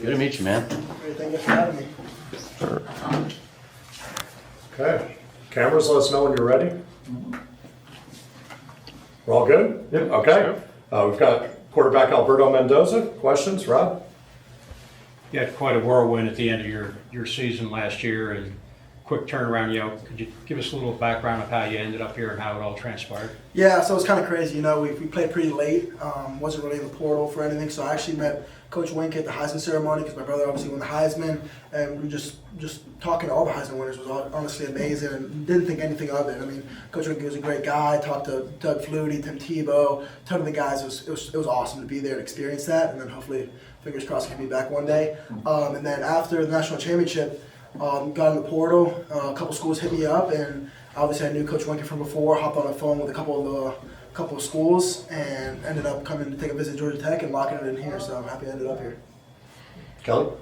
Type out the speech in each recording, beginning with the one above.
Good to meet you, man. Great, thank you for having me. Okay. Cameras, let us know when you're ready. We're all good? Yep. Okay. We've got quarterback Alberto Mendoza. Questions, Rob? You had quite a whirlwind at the end of your season last year and quick turnaround. Could you give us a little background of how you ended up here and how it all transpired? Yeah, so it's kind of crazy. You know, we played pretty late. Wasn't really in the portal for anything. So I actually met Coach Wink at the Heisman ceremony because my brother obviously won the Heisman, and we were just talking to all the Heisman winners was honestly amazing, and didn't think anything of it. I mean, Coach Wink was a great guy. Talked to Doug Flutie, Tim Tebow, a ton of the guys. It was awesome to be there and experience that, and then hopefully, fingers crossed, I can be back one day. And then after the national championship, got in the portal. A couple schools hit me up, and obviously I knew Coach Winkie from before. Hopped on the phone with a couple of schools, and ended up coming to take a visit to Georgia Tech and locking it in here. So I'm happy I ended up here. Kelly?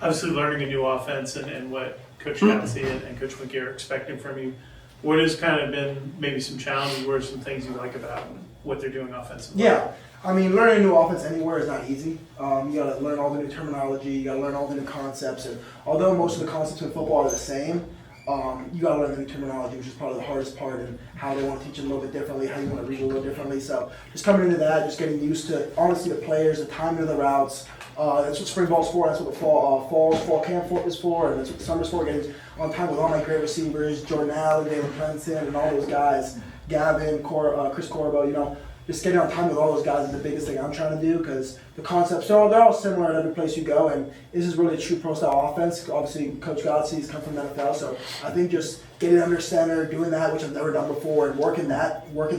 Obviously, learning a new offense and what Coach Yancey and Coach Winkie are expecting from you. What has kind of been maybe some challenges? What are some things you like about what they're doing offensively? Yeah, I mean, learning a new offense anywhere is not easy. You got to learn all the new terminology. You got to learn all the new concepts. And although most of the concepts in football are the same, you got to learn the new terminology, which is probably the hardest part, and how they want to teach it a little bit differently, how you want to read it a little differently. So just coming into that, just getting used to, honestly, the players, the timing of the routes. That's what spring ball's for. That's what the fall camp is for, and that's what the summer's for. Getting on time with all my great receivers, Jordan Allen, David Princeton, and all those guys, Gavin, Chris Corbo, you know. Just getting on time with all those guys is the biggest thing I'm trying to do, because the concepts, they're all similar at every place you go, and this is really a true pro-style offense. Obviously, Coach Godsey's come from the NFL, so I think just getting under center, doing that, which I've never done before, and working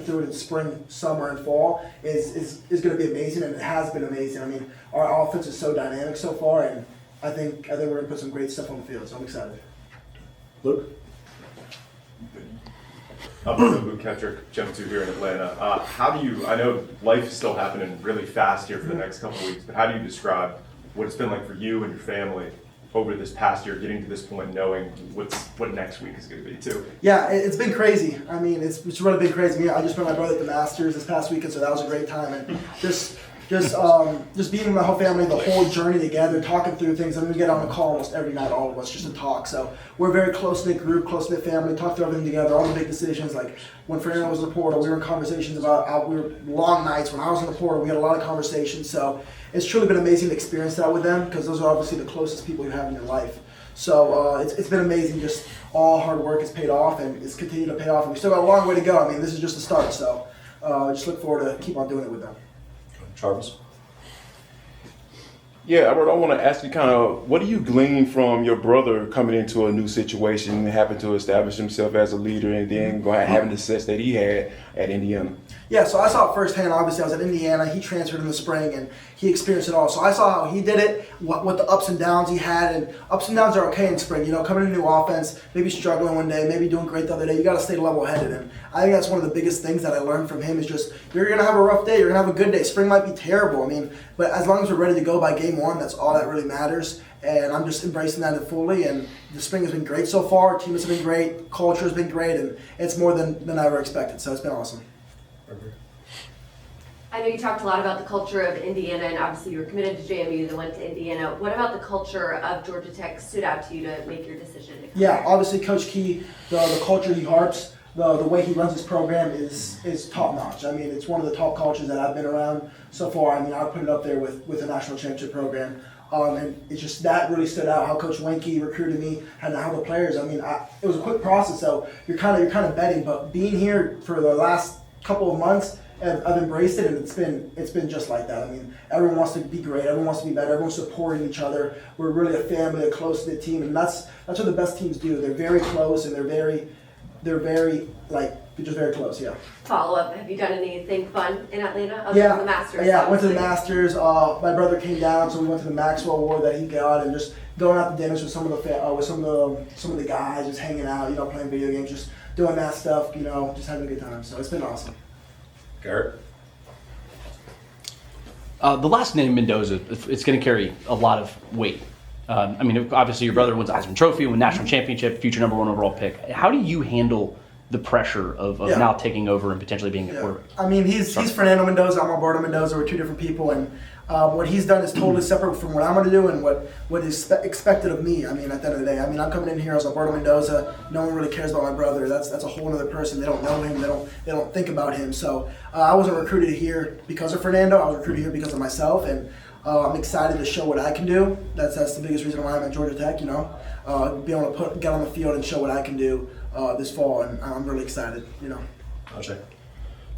through it in spring, summer, and fall is going to be amazing, and it has been amazing. I mean, our offense is so dynamic so far, and I think we're going to put some great stuff on the field, so I'm excited. Luke? Luke Ketrick, Gem 2 here in Atlanta. I know life is still happening really fast here for the next couple of weeks, but how do you describe what it's been like for you and your family over this past year, getting to this point, knowing what next week is going to be too? Yeah, it's been crazy. I mean, it's really been crazy. I just met my brother at the Masters this past weekend, so that was a great time. And just being with my whole family, the whole journey together, talking through things. I mean, we get on the call almost every night, all of us, just to talk. So we're a very close-knit group, close-knit family, talk through everything together, all the big decisions. Like when Fernando was in the portal, we were in conversations about, we were long nights. When I was in the portal, we had a lot of conversations. So it's truly been amazing to experience that with them, because those are obviously the closest people you have in your life. So it's been amazing. Just all hard work has paid off, and it's continued to pay off. And we still got a long way to go. I mean, this is just the start. So just look forward to keep on doing it with them. Charles? Yeah, Albert, I want to ask you kind of, what do you glean from your brother coming into a new situation, having to establish himself as a leader, and then having the success that he had at Indiana? Yeah, so I saw it firsthand. Obviously, I was at Indiana. He transferred in the spring, and he experienced it all. So I saw how he did it, what the ups and downs he had, and ups and downs are okay in spring. You know, coming in a new offense, maybe struggling one day, maybe doing great the other day. You got to stay level-headed, and I think that's one of the biggest things that I learned from him is just you're gonna have a rough day, you're gonna have a good day. Spring might be terrible. I mean, but as long as we're ready to go by game one, that's all that really matters. And I'm just embracing that fully. And the spring has been great so far. Team has been great. Culture has been great, and it's more than I ever expected. So it's been awesome. I know you talked a lot about the culture of Indiana, and obviously you were committed to JMU, then went to Indiana. What about the culture of Georgia Tech stood out to you to make your decision to come Yeah, here? obviously Coach Key, the culture he harps, the way he runs his program is top notch. I mean, it's one of the top cultures that I've been around so far. I mean, I'd put it up there with the national championship program. And it's just that really stood out. How Coach Winkie recruited me, and how the players. I mean, it was a quick process, so you're kind of betting. But being here for the last couple of months, I've embraced it, and it's been just like that. I mean, everyone wants to be great. Everyone wants to be better. Everyone's supporting each other. We're really a family, a close-knit team, and that's what the best teams do. They're very close, and they're very just very close. Yeah. Follow up, have you done anything fun in Atlanta other Yeah, than the Masters? yeah. Went to the obviously? Masters. My brother came down, so we went to the Maxwell Award that he got, and just going out to dinners with some of the guys, just hanging out, you know, playing video games, just doing that stuff, you know, just having a good time. So it's been awesome. Garrett? The last name Mendoza, it's going to carry a lot of weight. I mean, obviously your brother wins the Heisman Trophy, won national championship, future #1 overall pick. How do you handle the pressure of Yeah. now taking over and potentially being a quarterback? I mean, he's Fernando Mendoza, I'm Alberto Mendoza. We're two different people, and What he's done is totally separate from what I'm going to do and what is expected of me. I mean, at the end of the day, I mean, I'm coming in here as Alberto Mendoza. No one really cares about my brother. That's a whole other person. They don't know him. They don't think about him. So I wasn't recruited here because of Fernando. I was recruited here because of myself, and I'm excited to show what I can do. That's the biggest reason why I'm at Georgia Tech. You know, be able to get on the field and show what I can do this fall, and I'm really excited. You know. Najee.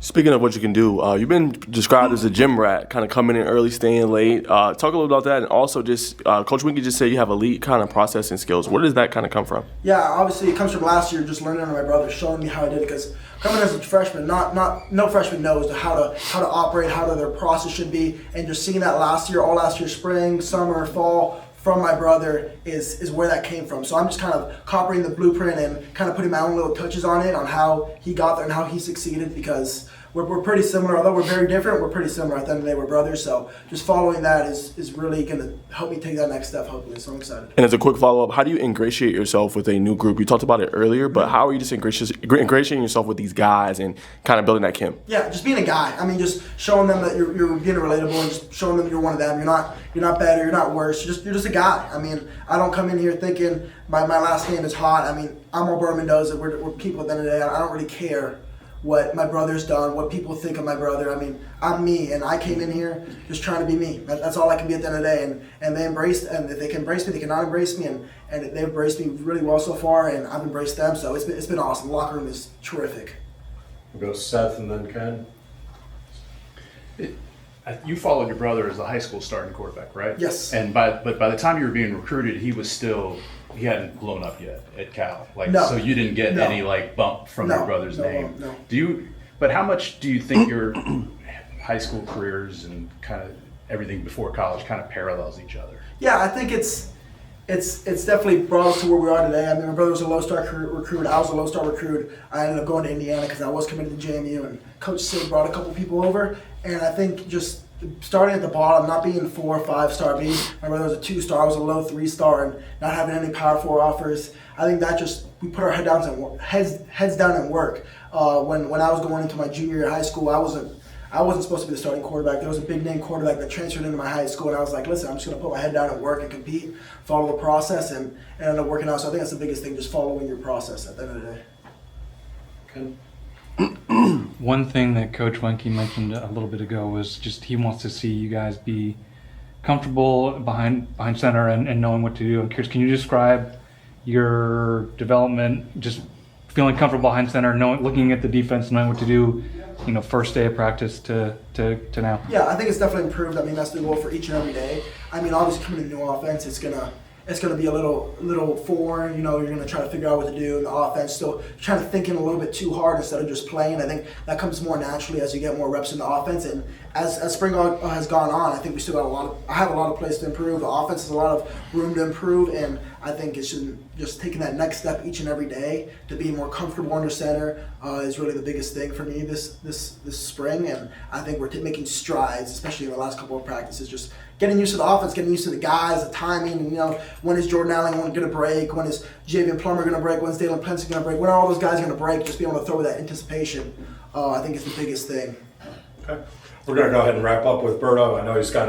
Speaking of what you can do, you've been described as a gym rat, kind of coming in early, staying late. Talk a little about that, and also just Coach Winkie just said you have elite kind of processing skills. Where does that kind of come from? Yeah, obviously it comes from last year, just learning under my brother, showing me how I did it. Because coming as a freshman, no freshman knows how to operate, how their process should be, and just seeing that all last year, spring, summer, fall, from my brother is where that came from. So I'm just kind of copying the blueprint and kind of putting my own little touches on it, on how he got there and how he succeeded, because we're pretty similar. Although we're very different, we're pretty similar. At the end of the day, we're brothers. So just following that is really going to help me take that next step, hopefully. So I'm excited. And as a quick follow-up, how do you ingratiate yourself with a new group? You talked about it earlier, but how are you just ingratiating yourself with these guys and kind of building that chem? Yeah, just being a guy. I mean, just showing them that you're being relatable, and just showing them you're one of them. You're not better. You're not worse. You're just a guy. I mean, I don't come in here thinking my last name is hot. I mean, I'm Alberto Mendoza. We're people at the end of the day. I don't really care what my brother's done, what people think of my brother. I mean, I'm me, and I came in here just trying to be me. That's all I can be at the end of the day. And they embraced, and if they can embrace me, they cannot embrace me, and they've embraced me really well so far, and I've embraced them. So it's been awesome. The locker room is terrific. We'll go Seth and then Ken. You followed your brother as the high school starting quarterback, right? Yes. And but by the time you were being recruited, he hadn't blown up yet at Cal. No. So you didn't get No. any bump from your brother's name. No. But how much do you think your high school careers and kind of everything before college kind of parallels each other? Yeah, I think it's definitely brought us to where we are today. I mean, my brother was a low-star recruit. I was a low-star recruit. I ended up going to Indiana because I was committed to JMU, and Coach Sid brought a couple people over. And I think just starting at the bottom, not being 4 or 5 star, being my brother was a 2-star, I was a low 3-star, and not having any Power 4 offers. I think that we put our heads down and work. When I was going into my junior year of high school, I wasn't supposed to be the starting quarterback. There was a big name quarterback that transferred into my high school, and I was like, listen, I'm just going to put my head down and work and compete, follow the process, and end up working out. So I think that's the biggest thing, just following your process at the end of the day. Ken. One thing that Coach Winkie mentioned a little bit ago was just he wants to see you guys be comfortable behind center and knowing what to do. I'm curious, can you describe your development, just feeling comfortable behind center, looking at the defense, knowing what to do, first day of practice to now? Yeah, I think it's definitely improved. I mean, that's the goal for each and every day. I mean, obviously coming to a new offense, it's gonna be a little foreign. You're gonna try to figure out what to do in the offense. Still trying to think in a little bit too hard instead of just playing. I think that comes more naturally as you get more reps in the offense. And as spring has gone on, I think we still got I have a lot of places to improve. The offense has a lot of room to improve, and I think it's just taking that next step each and every day to be more comfortable under center is really the biggest thing for me this spring. And I think we're making strides, especially in the last couple of practices. Just getting used to the offense, getting used to the guys, the timing. When is Jordan Allen going to break? When is Javian Plummer going to break? When is Dalen Pence going to break? When are all those guys going to break? Just being able to throw with that anticipation, I think is the biggest thing. Okay. We're going to go ahead and wrap up with Berto. I know he's got